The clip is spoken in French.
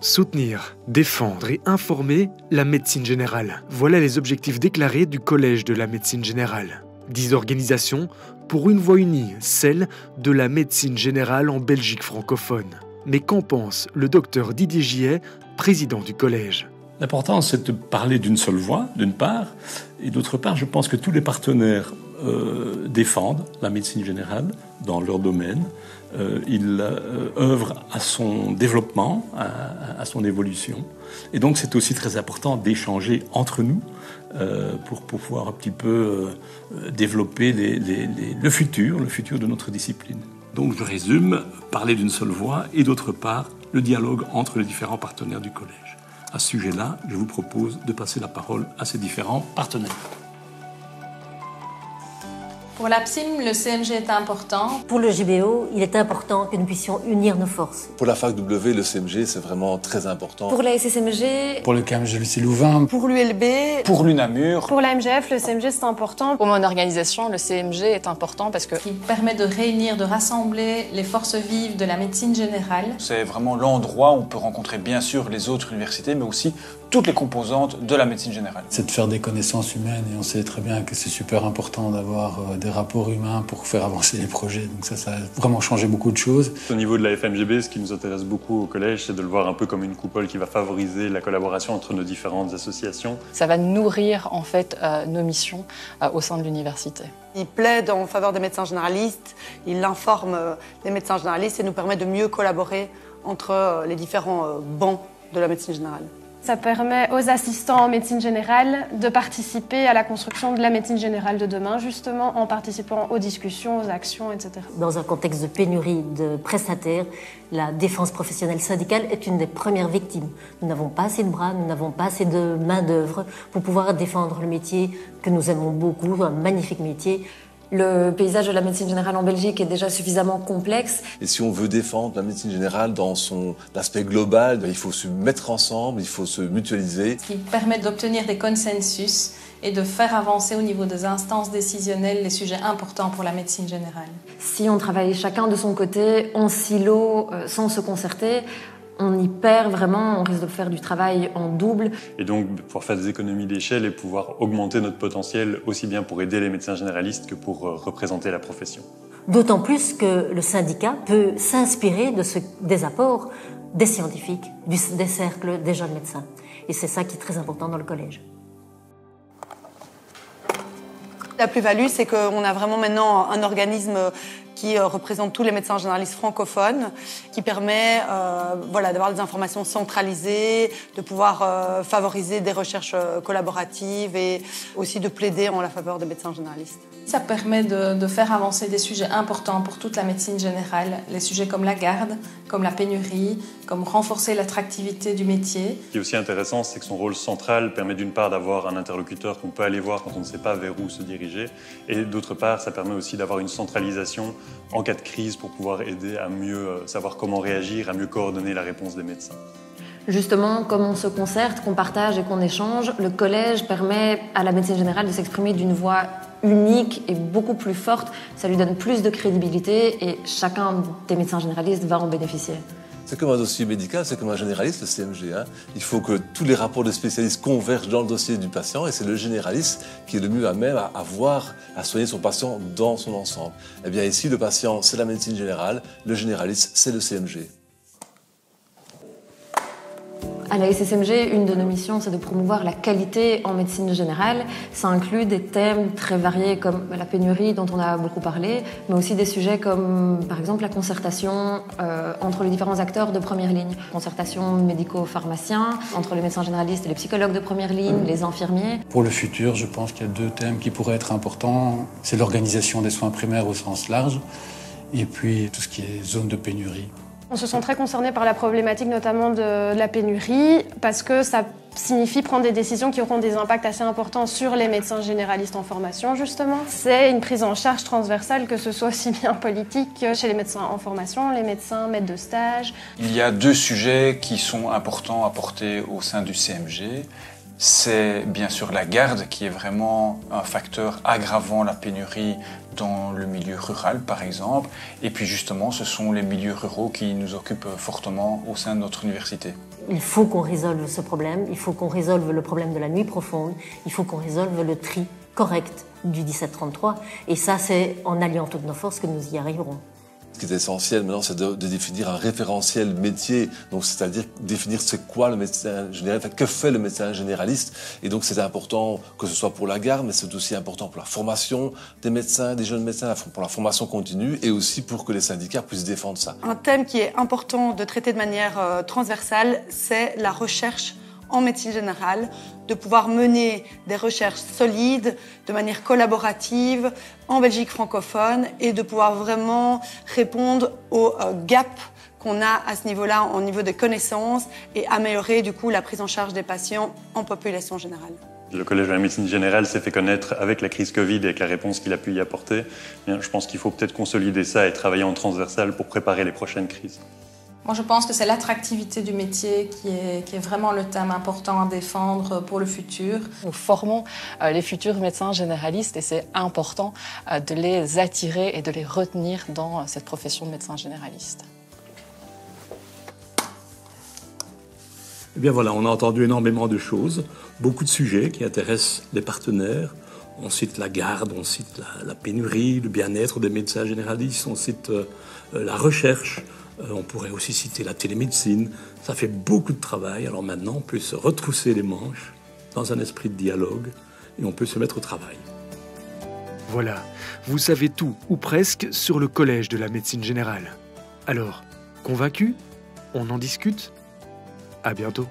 Soutenir, défendre et informer la médecine générale. Voilà les objectifs déclarés du Collège de la médecine générale. 10 organisations pour une voix unie, celle de la médecine générale en Belgique francophone. Mais qu'en pense le docteur Didier Gillet, président du collège? L'important, c'est de parler d'une seule voix, d'une part, et d'autre part, je pense que tous les partenaires défendent la médecine générale dans leur domaine. Ils œuvrent à son développement, à son évolution. Et donc, c'est aussi très important d'échanger entre nous pour pouvoir un petit peu développer le futur de notre discipline. Donc, je résume, parler d'une seule voix et d'autre part, le dialogue entre les différents partenaires du collège. À ce sujet-là, je vous propose de passer la parole à ces différents partenaires. Pour l'APSIM, le CMG est important. Pour le JBO, il est important que nous puissions unir nos forces. Pour la fac W, le CMG, c'est vraiment très important. Pour la SSMG. Pour le CAMG Lucie Louvain. Pour l'ULB. Pour l'UNAMUR. Pour la MGF, le CMG, c'est important. Pour mon organisation, le CMG est important parce que... Il permet de réunir, de rassembler les forces vives de la médecine générale. C'est vraiment l'endroit où on peut rencontrer bien sûr les autres universités, mais aussi toutes les composantes de la médecine générale. C'est de faire des connaissances humaines et on sait très bien que c'est super important d'avoir des rapports humains pour faire avancer les projets. Donc ça a vraiment changé beaucoup de choses. Au niveau de la FMGB, ce qui nous intéresse beaucoup au collège, c'est de le voir un peu comme une coupole qui va favoriser la collaboration entre nos différentes associations. Ça va nourrir en fait nos missions au sein de l'université. Il plaide en faveur des médecins généralistes, il informe les médecins généralistes et nous permet de mieux collaborer entre les différents bancs de la médecine générale. Ça permet aux assistants en médecine générale de participer à la construction de la médecine générale de demain, justement en participant aux discussions, aux actions, etc. Dans un contexte de pénurie de prestataires, la défense professionnelle syndicale est une des premières victimes. Nous n'avons pas assez de bras, nous n'avons pas assez de main-d'œuvre pour pouvoir défendre le métier que nous aimons beaucoup, un magnifique métier. Le paysage de la médecine générale en Belgique est déjà suffisamment complexe. Et si on veut défendre la médecine générale dans son aspect global, il faut se mettre ensemble, il faut se mutualiser. Ce qui permet d'obtenir des consensus et de faire avancer au niveau des instances décisionnelles les sujets importants pour la médecine générale. Si on travaille chacun de son côté, en silo, sans se concerter, on y perd vraiment, on risque de faire du travail en double. Et donc, pouvoir faire des économies d'échelle et pouvoir augmenter notre potentiel aussi bien pour aider les médecins généralistes que pour représenter la profession. D'autant plus que le syndicat peut s'inspirer des apports des scientifiques, des cercles des jeunes médecins. Et c'est ça qui est très important dans le collège. La plus-value, c'est qu'on a vraiment maintenant un organisme qui représente tous les médecins généralistes francophones, qui permet d'avoir des informations centralisées, de pouvoir favoriser des recherches collaboratives et aussi de plaider en la faveur des médecins généralistes. Ça permet de faire avancer des sujets importants pour toute la médecine générale, les sujets comme la garde, comme la pénurie, comme renforcer l'attractivité du métier. Ce qui est aussi intéressant, c'est que son rôle central permet d'une part d'avoir un interlocuteur qu'on peut aller voir quand on ne sait pas vers où se diriger, et d'autre part, ça permet aussi d'avoir une centralisation en cas de crise pour pouvoir aider à mieux savoir comment réagir, à mieux coordonner la réponse des médecins. Justement, comme on se concerte, qu'on partage et qu'on échange, le collège permet à la médecine générale de s'exprimer d'une voix unique et beaucoup plus forte. Ça lui donne plus de crédibilité et chacun des médecins généralistes va en bénéficier. C'est comme un dossier médical, c'est comme un généraliste, le CMG. Il faut que tous les rapports de spécialistes convergent dans le dossier du patient et c'est le généraliste qui est le mieux à même à soigner son patient dans son ensemble. Eh bien ici, le patient, c'est la médecine générale, le généraliste, c'est le CMG. À la SSMG, une de nos missions, c'est de promouvoir la qualité en médecine générale. Ça inclut des thèmes très variés comme la pénurie dont on a beaucoup parlé, mais aussi des sujets comme par exemple la concertation entre les différents acteurs de première ligne. Concertation médico-pharmacien, entre les médecins généralistes et les psychologues de première ligne, les infirmiers. Pour le futur, je pense qu'il y a 2 thèmes qui pourraient être importants. C'est l'organisation des soins primaires au sens large et puis tout ce qui est zone de pénurie. On se sent très concernés par la problématique notamment de la pénurie parce que ça signifie prendre des décisions qui auront des impacts assez importants sur les médecins généralistes en formation justement. C'est une prise en charge transversale que ce soit aussi bien politique que chez les médecins en formation, les médecins maîtres de stage. Il y a 2 sujets qui sont importants à porter au sein du CMG. c'est bien sûr la garde qui est vraiment un facteur aggravant la pénurie dans le milieu rural par exemple. Et puis justement, ce sont les milieux ruraux qui nous occupent fortement au sein de notre université. Il faut qu'on résolve ce problème, il faut qu'on résolve le problème de la nuit profonde, il faut qu'on résolve le tri correct du 1733. Et ça, c'est en alliant toutes nos forces que nous y arriverons. Ce qui est essentiel maintenant, c'est de définir un référentiel métier. Donc, c'est-à-dire définir c'est quoi le médecin généraliste, que fait le médecin généraliste. Et donc, c'est important que ce soit pour la garde, mais c'est aussi important pour la formation des médecins, des jeunes médecins, pour la formation continue et aussi pour que les syndicats puissent défendre ça. Un thème qui est important de traiter de manière transversale, c'est la recherche en médecine générale, de pouvoir mener des recherches solides, de manière collaborative, en Belgique francophone, et de pouvoir vraiment répondre au gap qu'on a à ce niveau-là, au niveau de connaissances, et améliorer du coup la prise en charge des patients en population générale. Le Collège de la médecine générale s'est fait connaître avec la crise Covid et avec la réponse qu'il a pu y apporter. Bien, je pense qu'il faut peut-être consolider ça et travailler en transversal pour préparer les prochaines crises. Moi, je pense que c'est l'attractivité du métier qui est vraiment le thème important à défendre pour le futur. Nous formons les futurs médecins généralistes et c'est important de les attirer et de les retenir dans cette profession de médecin généraliste. Eh bien voilà, on a entendu énormément de choses, beaucoup de sujets qui intéressent les partenaires. On cite la garde, on cite la pénurie, le bien-être des médecins généralistes, on cite la recherche. On pourrait aussi citer la télémédecine. Ça fait beaucoup de travail. Alors maintenant, on peut se retrousser les manches dans un esprit de dialogue et on peut se mettre au travail. Voilà, vous savez tout, ou presque, sur le Collège de la médecine générale. Alors, convaincu? On en discute? À bientôt.